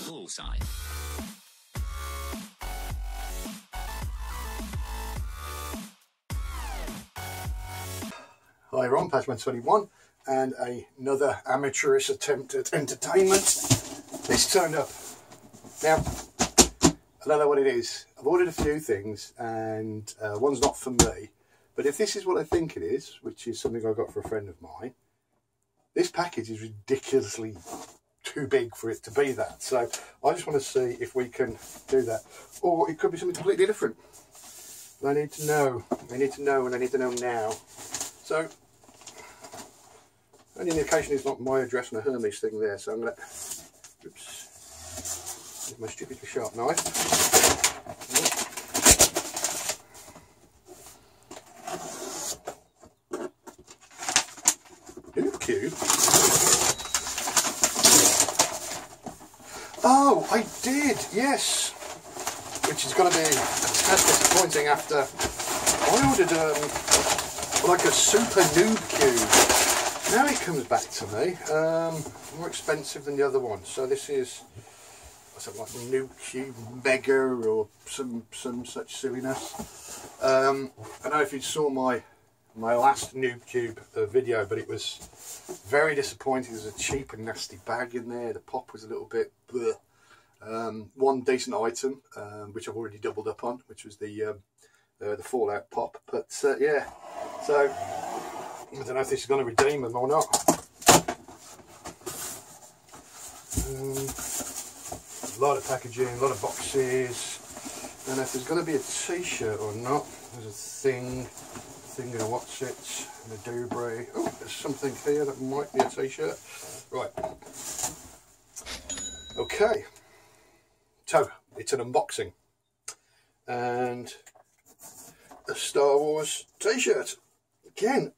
full size. Hi everyone, Patchman21 and another amateurish attempt at entertainment. This turned up. Now, I don't know what it is. I've ordered a few things and one's not for me, but if this is what I think it is, which is something I got for a friend of mine, this package is ridiculously too big for it to be that. So I just want to see if we can do that, or it could be something completely different. I need to know. I need to know, and I need to know now. So, only indication is not my address on a Hermes thing there, so I'm going to, oops, with my stupidly sharp knife. Noobcube? Oh, I did, yes! Which is going to be as disappointing after I ordered like a super Noobcube. Now it comes back to me, more expensive than the other one. So this is something like Noobcube Mega or some such silliness. I don't know if you saw my last Noobcube video, but it was very disappointing. There's a cheap and nasty bag in there. The pop was a little bit bleh. One decent item, which I've already doubled up on, which was the Fallout pop. But yeah, so I don't know if this is going to redeem them or not. A lot of packaging, a lot of boxes. I don't know if there's going to be a t-shirt or not. There's a thing and a what's it, and a doobrey. Oh, there's something here that might be a t-shirt. Right. Okay. So, it's an unboxing. And a Star Wars t-shirt. Again,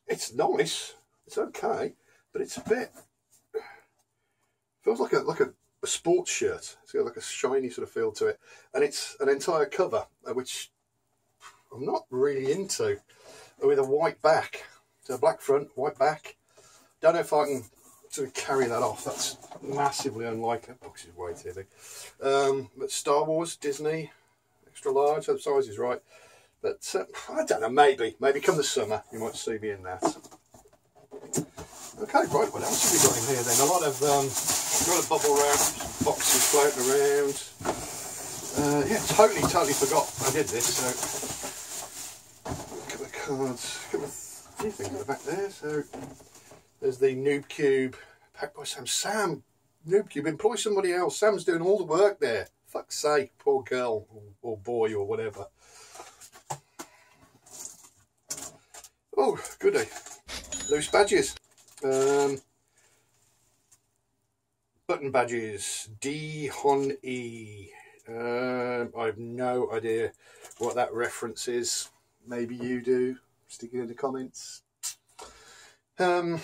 it's nice, it's okay, but it's a bit, feels like a sports shirt. It's got like a shiny sort of feel to it, and it's an entire cover, which I'm not really into, with a white back. So a black front, white back. Don't know if I can sort of carry that off. That's massively unlikely. That box is way too big. But Star Wars, Disney, extra large, so the size is right. But I don't know, maybe come the summer you might see me in that. Okay, right, what else have we got in here then? A lot of bubble wrap, boxes floating around. Yeah, totally forgot I did this. So, look at the cards. Got a few things at the back there. So, there's the Noobcube, packed by Sam. Sam, Noobcube, employ somebody else. Sam's doing all the work there. Fuck's sake, poor girl or boy or whatever. Oh, goody. Loose badges. Button badges. D-Hon-E. I have no idea what that reference is. Maybe you do. Stick it in the comments. Buttons.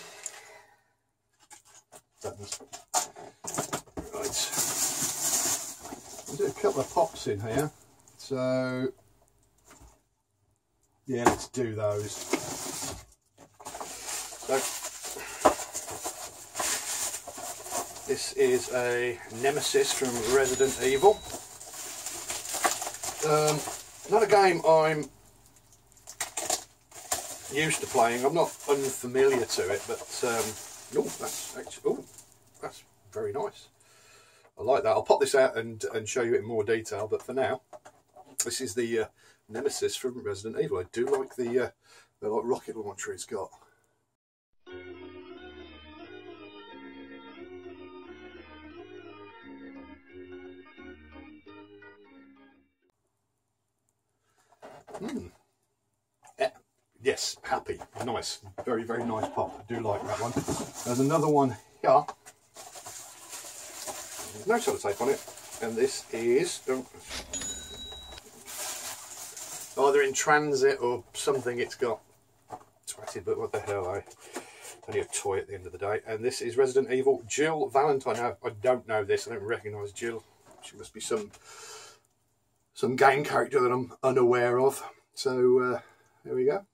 Right. There's a couple of pops in here. So, yeah, let's do those. So, this is a Nemesis from Resident Evil. Not a game I'm used to playing. I'm not unfamiliar to it, but that's very nice. I like that. I'll pop this out and show you it in more detail. But for now, this is the Nemesis from Resident Evil. I do like the rocket launcher it's got. Yes, happy, nice, very nice pop. I do like that one. There's another one here. There's no sellotape on it, and this is either in transit or something. It's got twatted, but what the hell? Only a toy at the end of the day. And this is Resident Evil Jill Valentine. Now, I don't know this. I don't recognise Jill. She must be some game character that I'm unaware of. So there we go.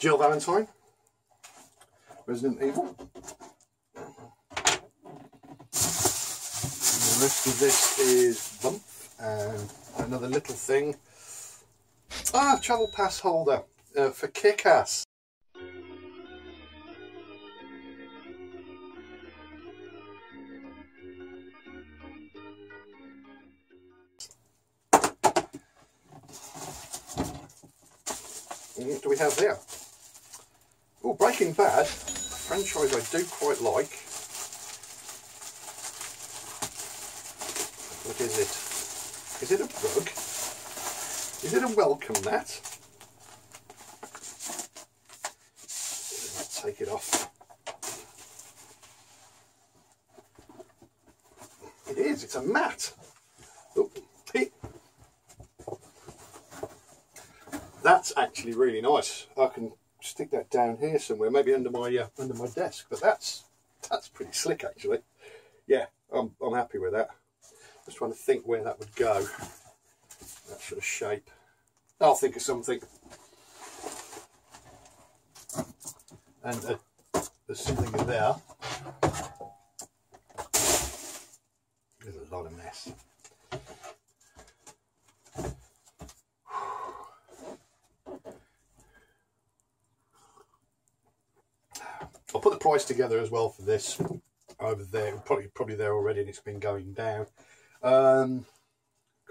Jill Valentine, Resident Evil. And the rest of this is Bump and another little thing. Ah, travel pass holder for Kick-Ass. What do we have here? Oh, Breaking Bad, a franchise I do quite like. What is it? Is it a rug? Is it a welcome mat? Let's take it off. It is, it's a mat. Oh, that's actually really nice. I can stick that down here somewhere, maybe under my desk. But that's pretty slick actually. Yeah, I'm happy with that. Just trying to think where that would go. That sort of shape. I'll think of something. And there's something in there. There's a lot of mess. I'll put the price together as well for this over there. Probably there already, and it's been going down. Can't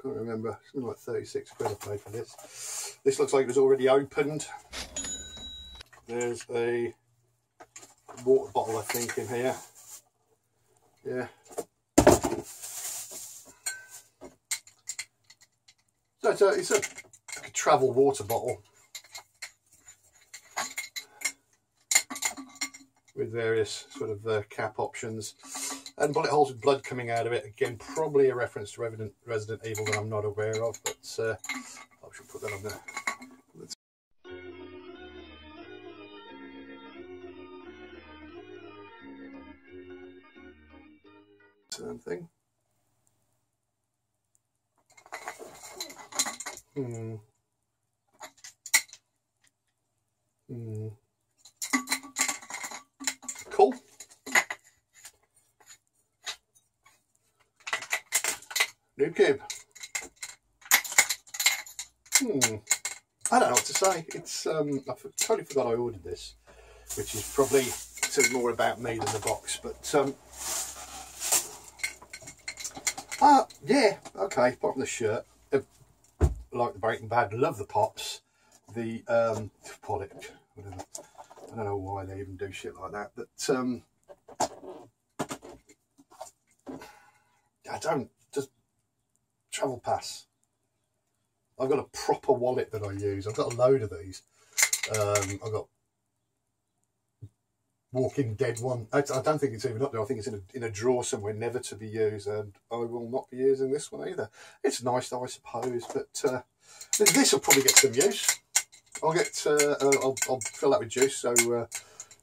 remember. Something like 36 quid I paid for this. This looks like it was already opened. There's a water bottle, I think, in here. Yeah. So it's a travel water bottle with various sort of cap options and bullet holes with blood coming out of it. Again, probably a reference to Resident Evil that I'm not aware of, but I should put that on there. Same thing. Cool. Noobcube. I don't know what to say. It's I totally forgot I ordered this, which is probably more about me than the box. But yeah, okay. Apart from the shirt, like the Breaking Bad, love the pops. The product, whatever. I don't know why they even do shit like that, but I don't. Just travel pass. I've got a proper wallet that I use. I've got a load of these. I've got Walking Dead one. I don't think it's even up there. I think it's in a drawer somewhere, never to be used, and I will not be using this one either. It's nice though, I suppose, but this will probably get some use. I'll fill that with juice. So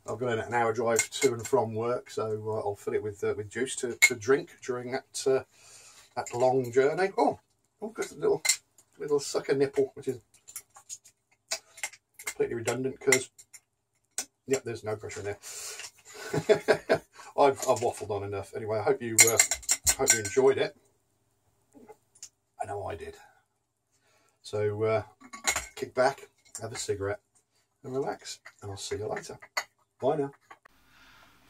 I've got an hour drive to and from work, so I'll fill it with juice to drink during that long journey. Oh, got a little sucker nipple, which is completely redundant because yep, there's no pressure in there. I've waffled on enough. Anyway, I hope you enjoyed it. I know I did. So kick back, have a cigarette and relax, and I'll see you later. Bye now.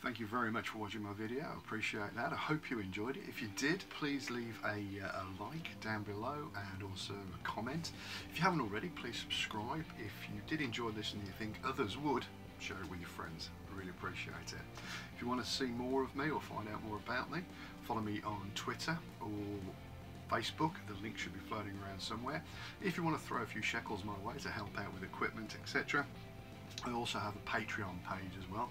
Thank you very much for watching my video. I appreciate that. I hope you enjoyed it. If you did, please leave a like down below and also a comment. If you haven't already, please subscribe. If you did enjoy this and you think others would, share it with your friends. I really appreciate it. If you want to see more of me or find out more about me, follow me on Twitter or Facebook. The link should be floating around somewhere. If you want to throw a few shekels my way to help out with equipment, etc., I also have a Patreon page as well.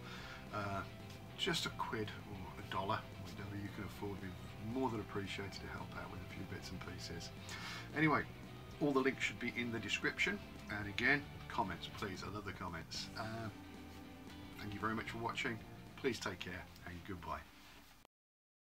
Just a quid or $1, whatever you can afford, would be more than appreciated to help out with a few bits and pieces. Anyway, all the links should be in the description, and again, comments, please. I love the comments. Thank you very much for watching. Please take care and goodbye.